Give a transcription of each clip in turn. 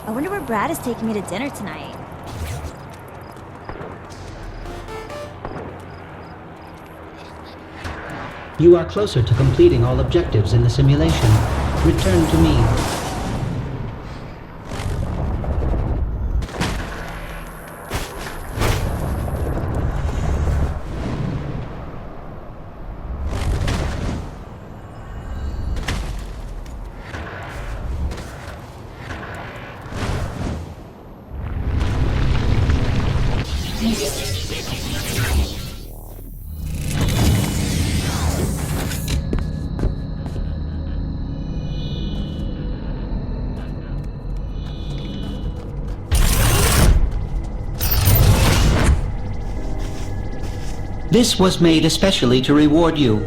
I wonder where Brad is taking me to dinner tonight. You are closer to completing all objectives in the simulation. Return to me. This was made especially to reward you.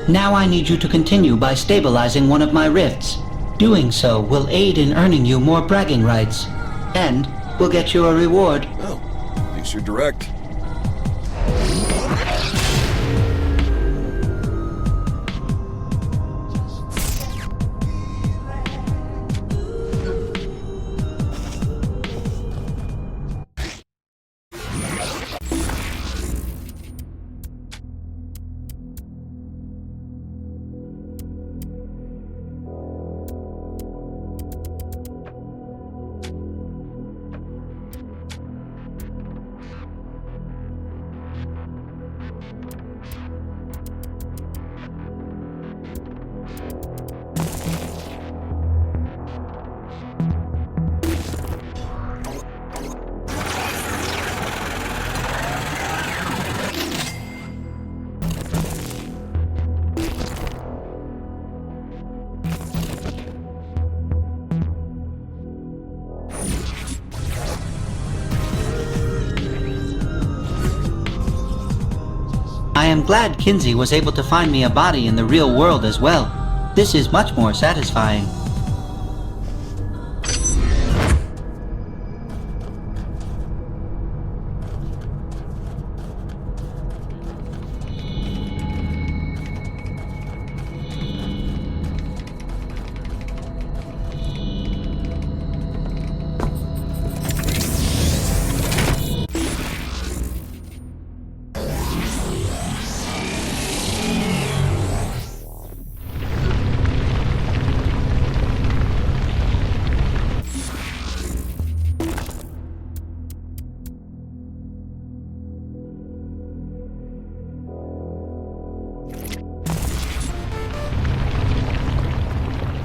Now I need you to continue by stabilizing one of my rifts. Doing so will aid in earning you more bragging rights, and will get you a reward. Oh, at least you're direct. I am glad Kinsey was able to find me a body in the real world as well. This is much more satisfying.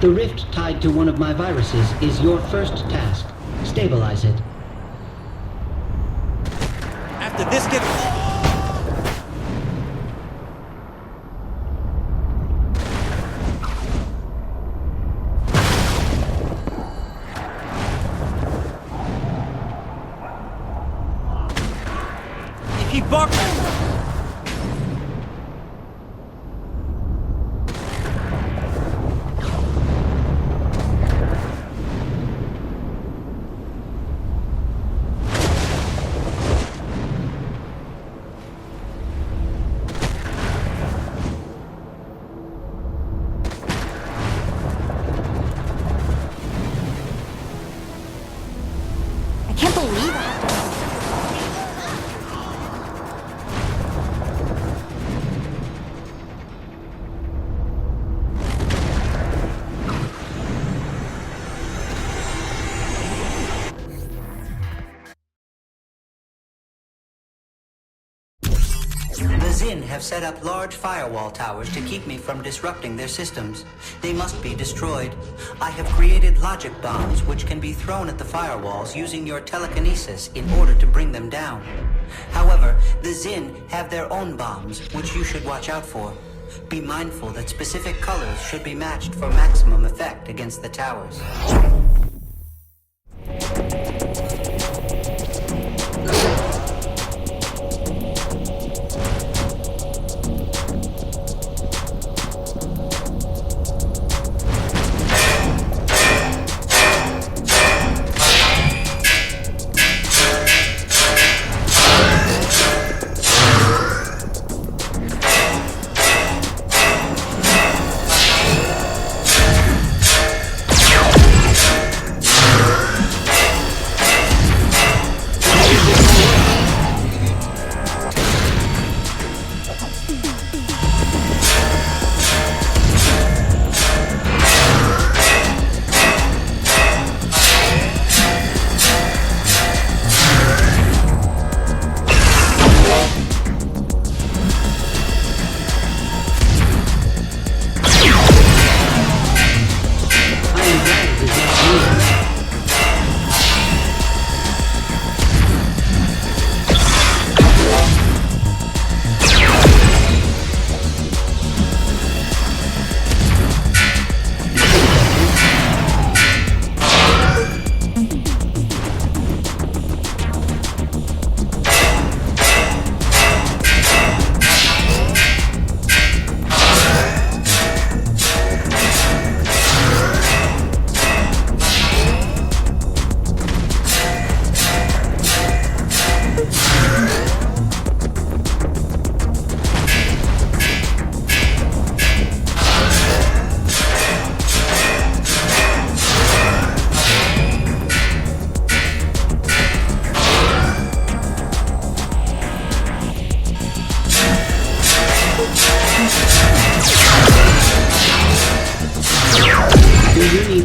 The rift tied to one of my viruses is your first task. Stabilize it. After this gets... If he barks... I can't believe it. The Zin have set up large firewall towers to keep me from disrupting their systems. They must be destroyed. I have created logic bombs which can be thrown at the firewalls using your telekinesis in order to bring them down. However, the Zin have their own bombs which you should watch out for. Be mindful that specific colors should be matched for maximum effect against the towers.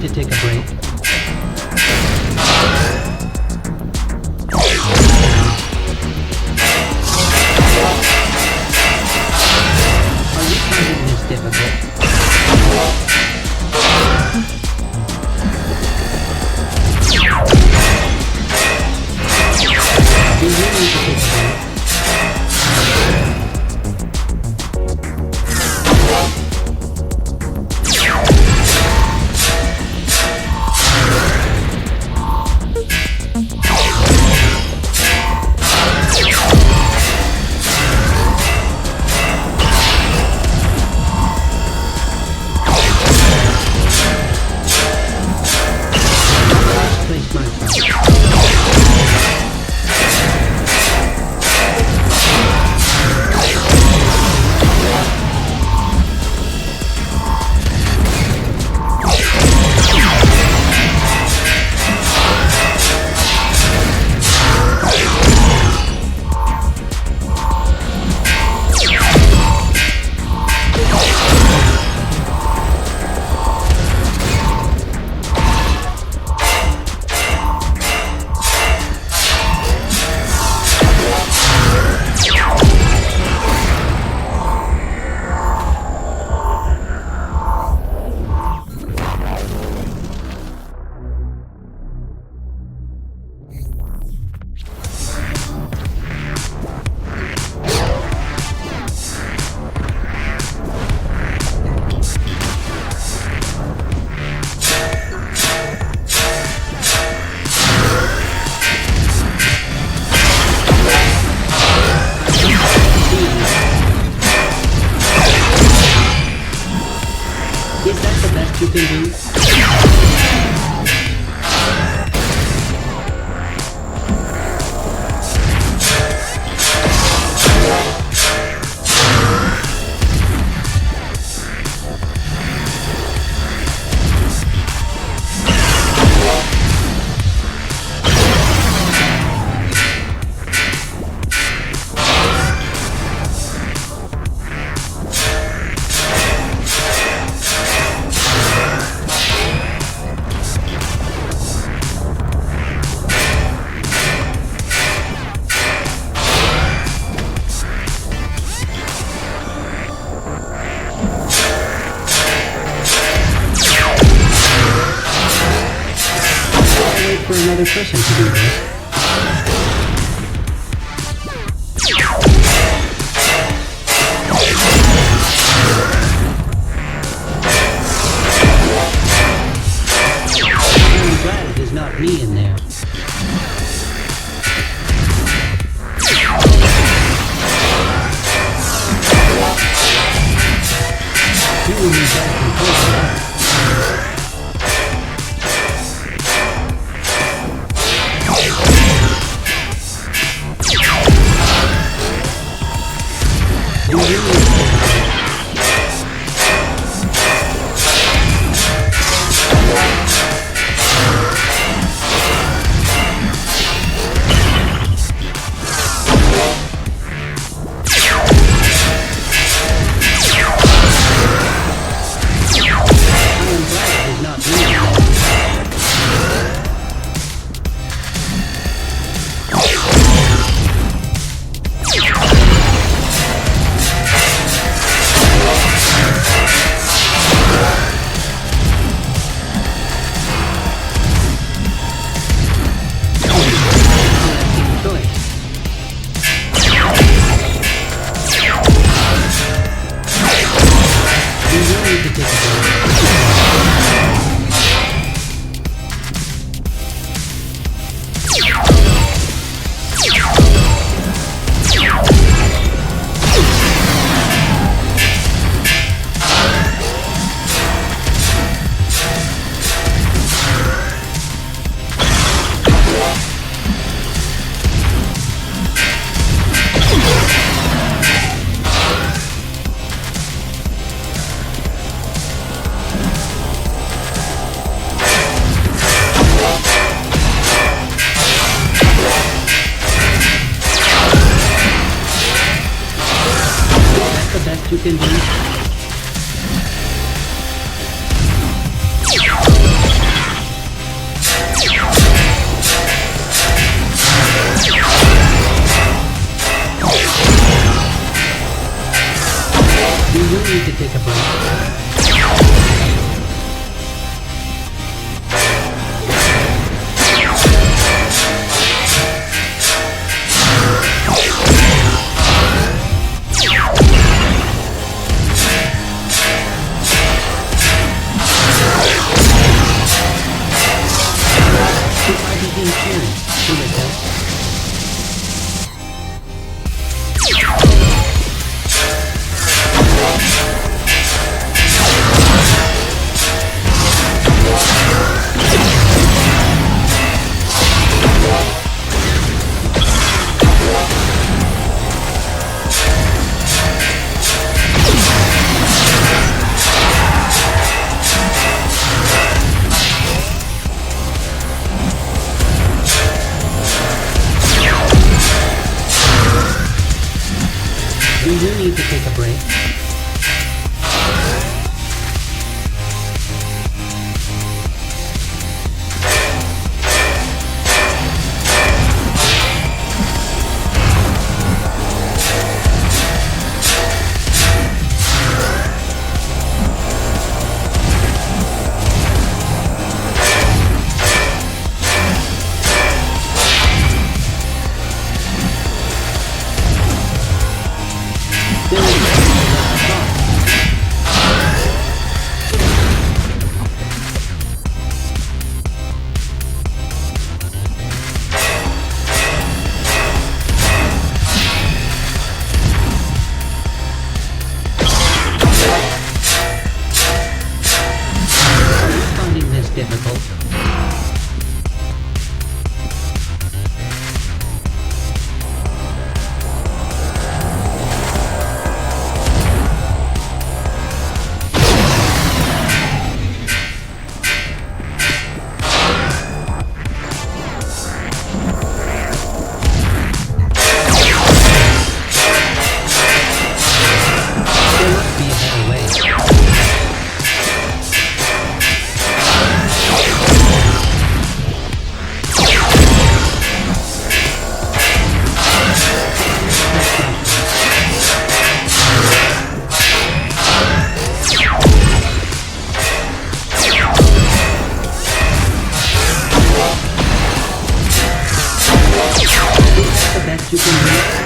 to take a break? Are you finding this difficult? Do you need to take a break? Place myself. Is that the best you can do? For another person to do this. I'm glad it is not me in there. You will need better control of that. You can do. take a break? C.I.D being carried. Should it help? Do you need to take a break? Finding this difficult? There must be a better way. Is that the best you can do?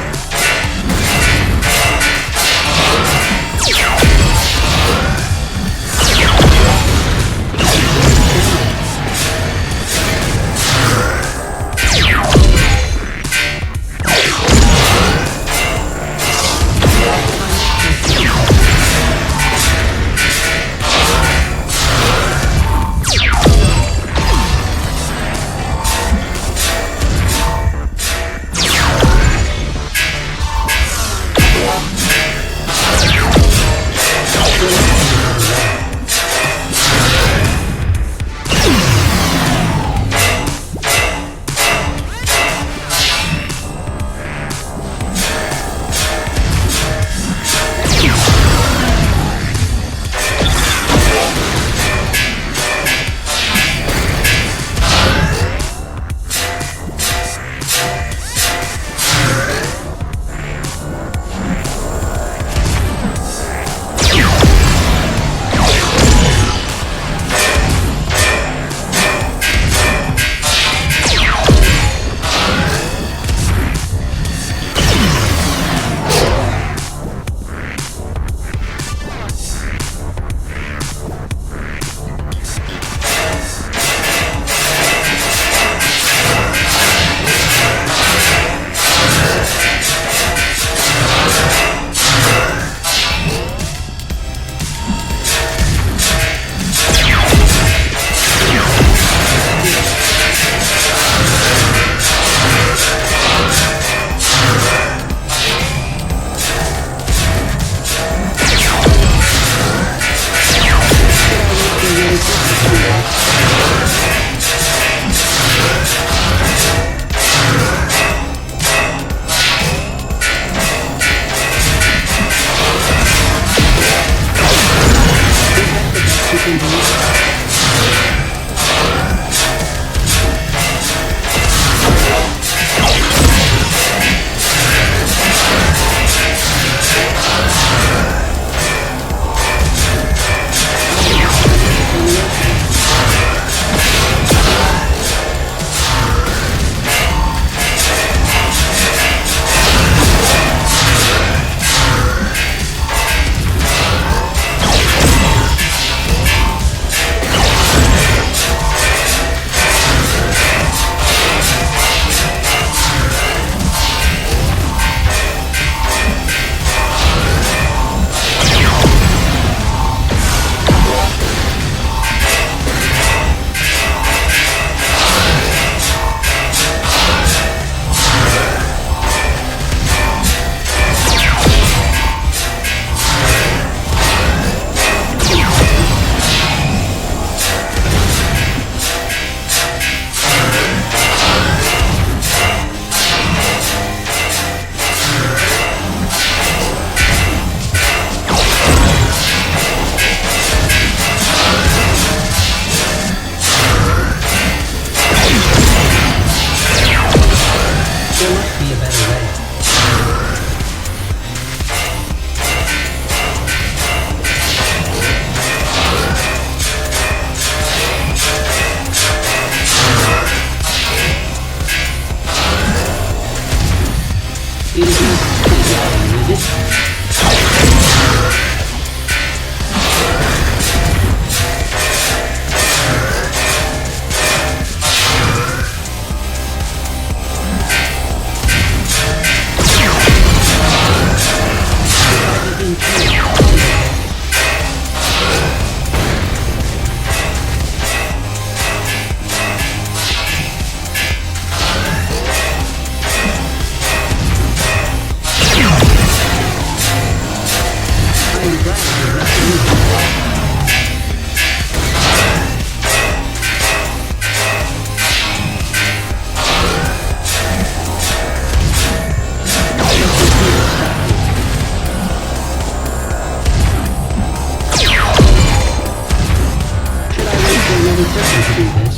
this.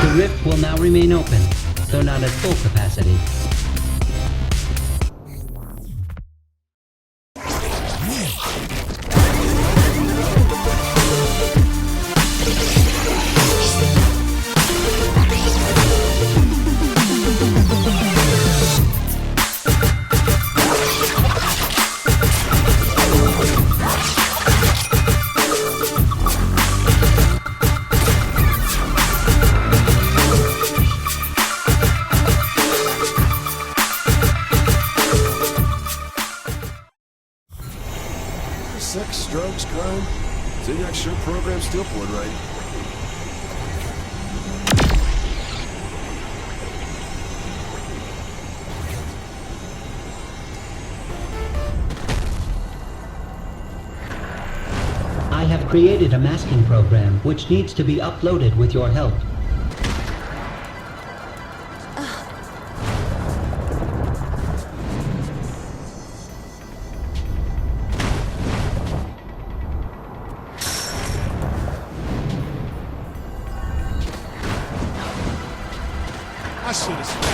The rift will now remain open, though not at full capacity. Sex, drugs, crime. Zinyak sure programmed Steelport right. I have created a masking program which needs to be uploaded with your help. I should have.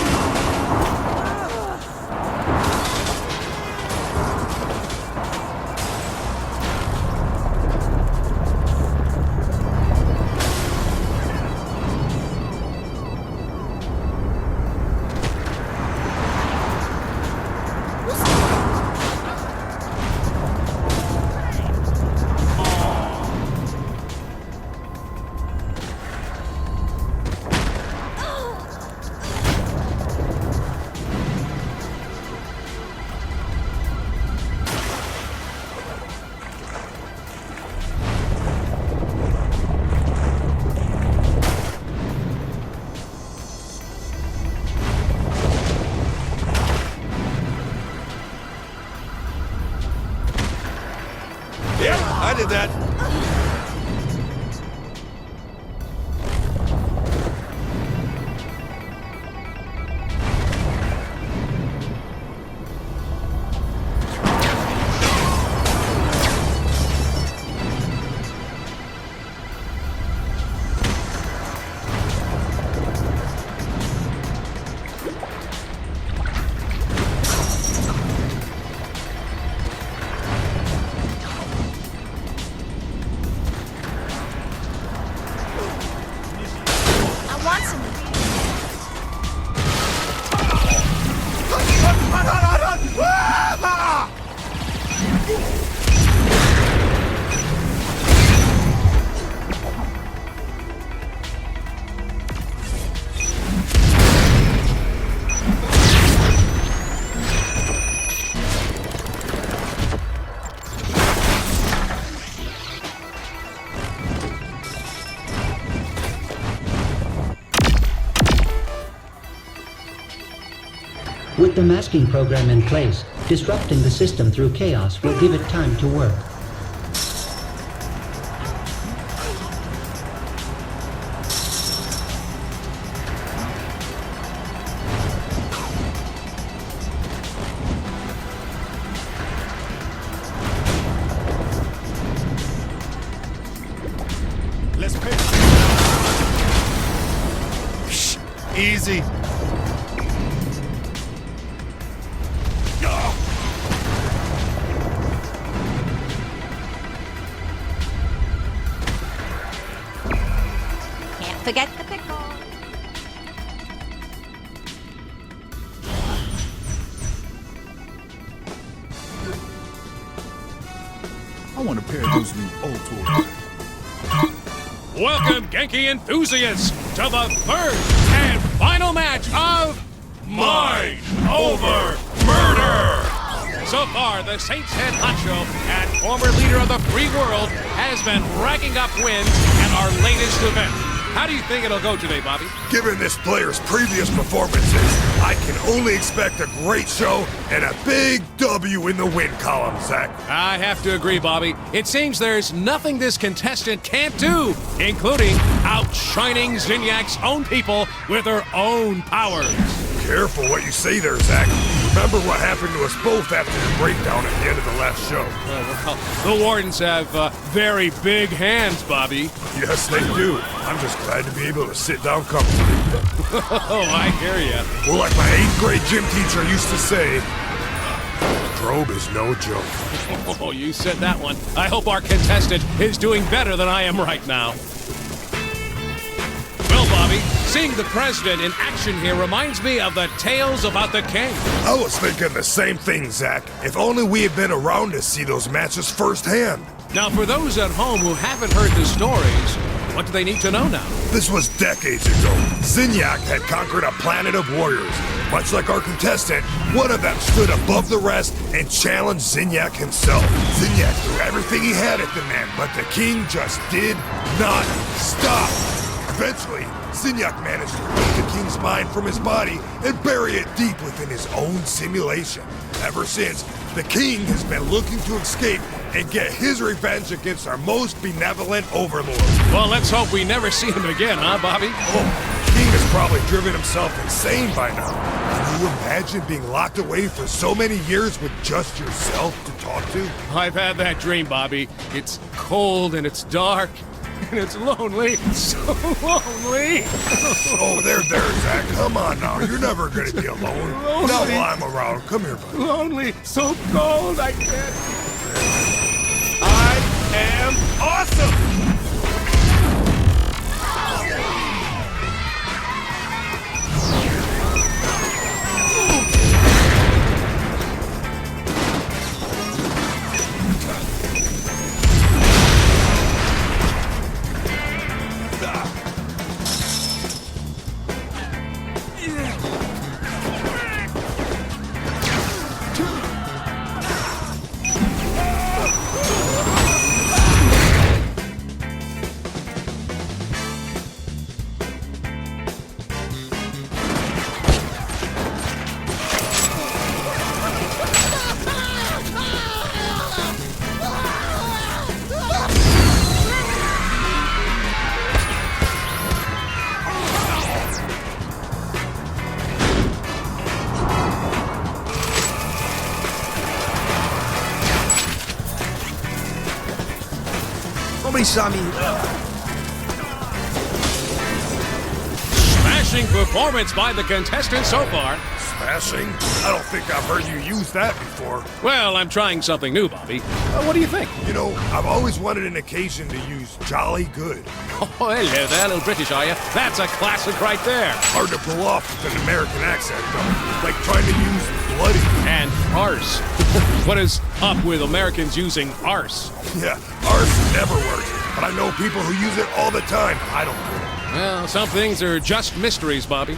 Yeah, I did that. I want some. With the masking program in place, disrupting the system through chaos will give it time to work. Let's pick. Shh, easy. Can't forget the pickle. I want a pair of those new old toys. Welcome, Genki enthusiasts, to the third and final match of Mind Over Murder! So far, the Saints head honcho and former leader of the free world has been racking up wins in our latest event. How do you think it'll go today, Bobby? Given this player's previous performances, I can only expect a great show and a big W in the win column, Zach. I have to agree, Bobby. It seems there's nothing this contestant can't do, including outshining Zinyak's own people with her own powers. Careful what you say there, Zach. remember what happened to us both after the breakdown at the end of the last show. Well, the Wardens have very big hands, Bobby. Yes, they do. I'm just glad to be able to sit down comfortably. Oh, I hear ya. Well, like my 8th grade gym teacher used to say, probe is no joke. Oh, you said that one. I hope our contestant is doing better than I am right now. Well, Bobby, seeing the president in action here reminds me of the tales about the king. I was thinking the same thing, Zach. If only we had been around to see those matches firsthand. Now, for those at home who haven't heard the stories, what do they need to know now? This was decades ago. Zinyak had conquered a planet of warriors. Much like our contestant, one of them stood above the rest and challenged Zinyak himself. Zinyak threw everything he had at the man, but the king just did not stop. Eventually, Zinyak managed to rip the king's mind from his body and bury it deep within his own simulation. Ever since, the king has been looking to escape and get his revenge against our most benevolent overlord. Well, let's hope we never see him again, huh, Bobby? Oh, the king has probably driven himself insane by now. Can you imagine being locked away for so many years with just yourself to talk to? I've had that dream, Bobby. It's cold and it's dark and it's lonely. So lonely. Oh, there, Zach. Come on now. You're never going to be alone. Lonely. Not while I'm around. Come here, buddy. Lonely. So cold. I can't. I am awesome! Saw me. Smashing performance by the contestant so far. Smashing? I don't think I've heard you use that before. Well, I'm trying something new, Bobby. What do you think? You know, I've always wanted an occasion to use jolly good. Oh, hello there, little British, are you? That's a classic right there. Hard to pull off with an American accent, though. Like trying to use bloody. And arse. What is up with Americans using arse? Yeah, arse never works. But I know people who use it all the time. I don't do it. Well, some things are just mysteries, Bobby.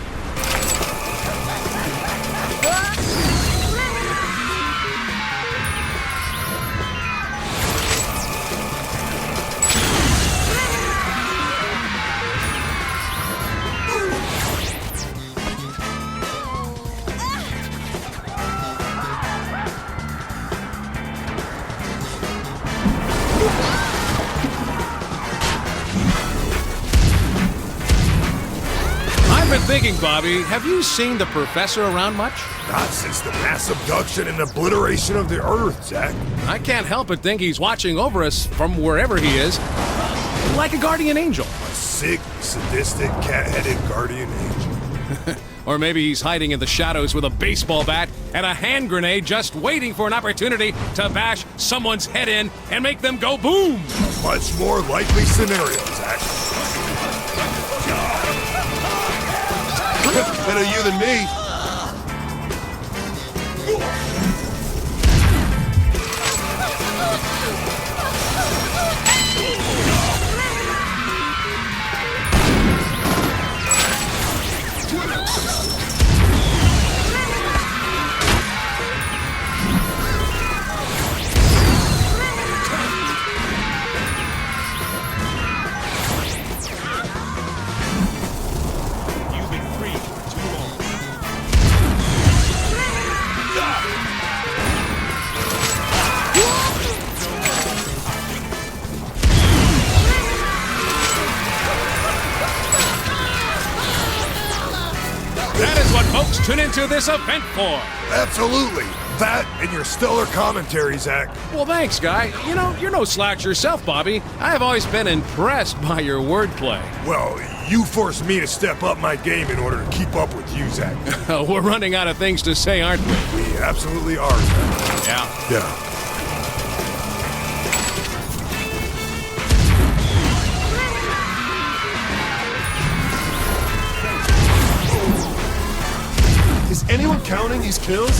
I've been thinking, Bobby, have you seen the professor around much? Not since the mass abduction and obliteration of the Earth, Zach. I can't help but think he's watching over us from wherever he is, like a guardian angel. A sick, sadistic, cat-headed guardian angel. Or maybe he's hiding in the shadows with a baseball bat and a hand grenade just waiting for an opportunity to bash someone's head in and make them go boom! A much more likely scenario, Zach. Better you than me. folks tune into this event for. Absolutely. That and your stellar commentary, Zach. Well, thanks, Guy. You know, you're no slouch yourself, Bobby. I have always been impressed by your wordplay. Well, you forced me to step up my game in order to keep up with you, Zach. We're running out of things to say, aren't we? We absolutely are, Zach. Yeah. Yeah. Is anyone counting these kills?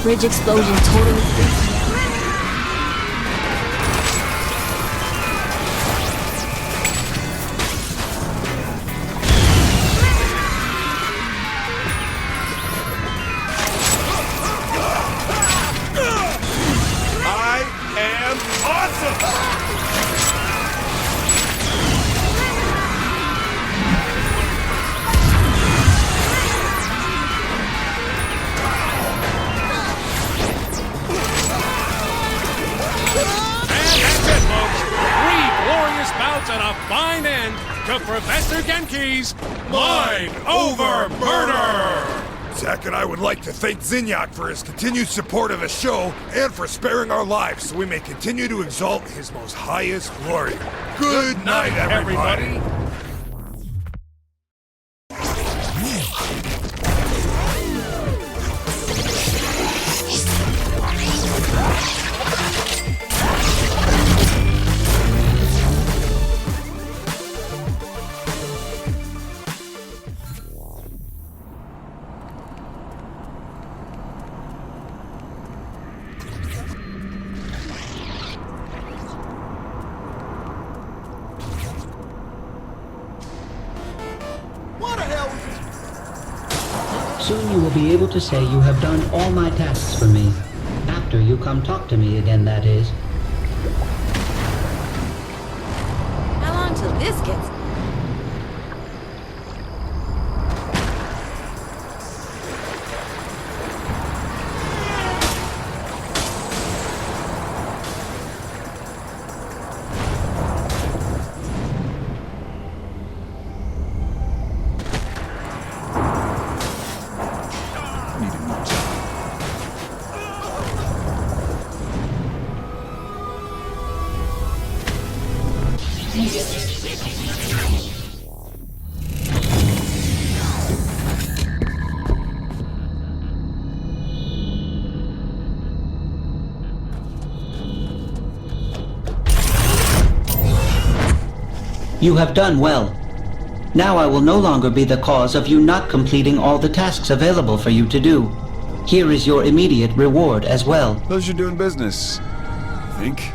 Bridge explosion totally freaked me out. I am awesome! And a fine end to Professor Genki's Mind Over Murder! Zach and I would like to thank Zinyak for his continued support of the show and for sparing our lives so we may continue to exalt his most highest glory. Good night, everybody. Soon you will be able to say you have done all my tasks for me. After you come talk to me again, that is. How long till this gets... You have done well. Now I will no longer be the cause of you not completing all the tasks available for you to do. Here is your immediate reward as well. Those you're doing business, I think.